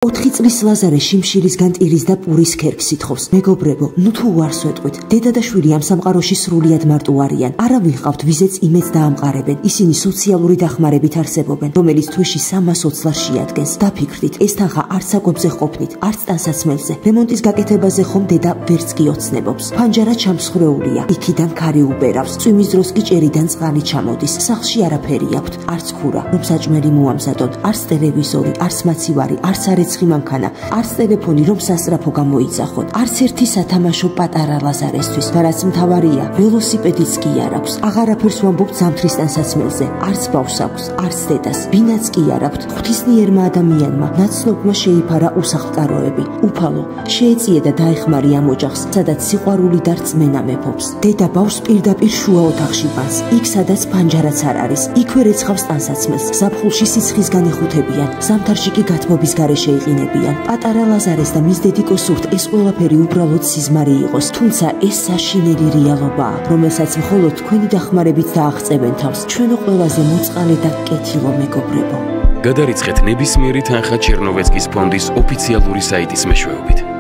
4 წლის ლაზარე შიმშილისგან ტირის და პურის ქერქს ითხოვს. მეგობრებო, ნუ თუ უარს ვეტყვით. დედა და შვილი ამ სამყაროში სრულიად მარტო არიან. არავინ ყავთ ვიზეც იმედს დაამყარებენ. ისინი სოციალური დახმარებით არსებობენ, რომელიც თვეში 300 ოცლარს შეადგენს. დაფიქრდით, ეს თანხა არც საკვებზე ყოფნით, არც ტანსაცმელზე. რემონტის გაკეთებაზე ხომ დედა ვერც კი ოცნებობს. ფანჯარა ჩამსხრეულია, იქიდან ქარი უბერავს. წვიმის დროს კი ჭერიდან წყალი ჩამოდის. სახლში არაფერი აქვთ, არც ქურა, რომ საჭმელი მოამზადოთ, არც ტელევიზორი, არც მაცივარი, არც არეცხი მანქანა, არც ტელეფონი, რომ სასწრაფო გამოიძახოთ. არც ერთი სათამაშო პატარა ლაზარესთვის. და რაც მთავარია, ველოსიპედიც კი არ აქვს. აღარაფერს ვამბობ ზამთრის ტანსაცმელზე. არც ბავშვს აქვს, არც დედას. ბინაც კი არ აქვს. ღვთისმიერმა ადამიანმა ნაცნობმა შეიფარა უსახლკაროები. უფალო, შეეწიე და დაეხმარი ამ ოჯახს, სადაც სიყვარული და რწმენა მეფობს. დედა ბავშვს პირდაპირ შუა ოთახში ბანს. იქ, სადაც ფანჯარაც არ არის. იქვე რეცხავს ტანსაცმელს. ზაფხულში სიცხისგან იხუთებიან. ზამთარში კი გათბობის გარეშე იყინებიან. პატარა ლაზარეს და მის დედიკოს სურთ ეს ყველაფერი უბრალოდ სიზმარი იყოს. თუმცა ეს საშინელი რეალობაა, რომელსაც მხოლოდ თქვენი დახმარებით დააღწევენ თავს. ჩვენო ყველაზე მოწყალე და კეთილო მეგობრებო. გადარიცხეთ ნებისმიერი თანხა ჩერნოვეცკის ფონდის ოფიციალური საიტის მეშვეობით.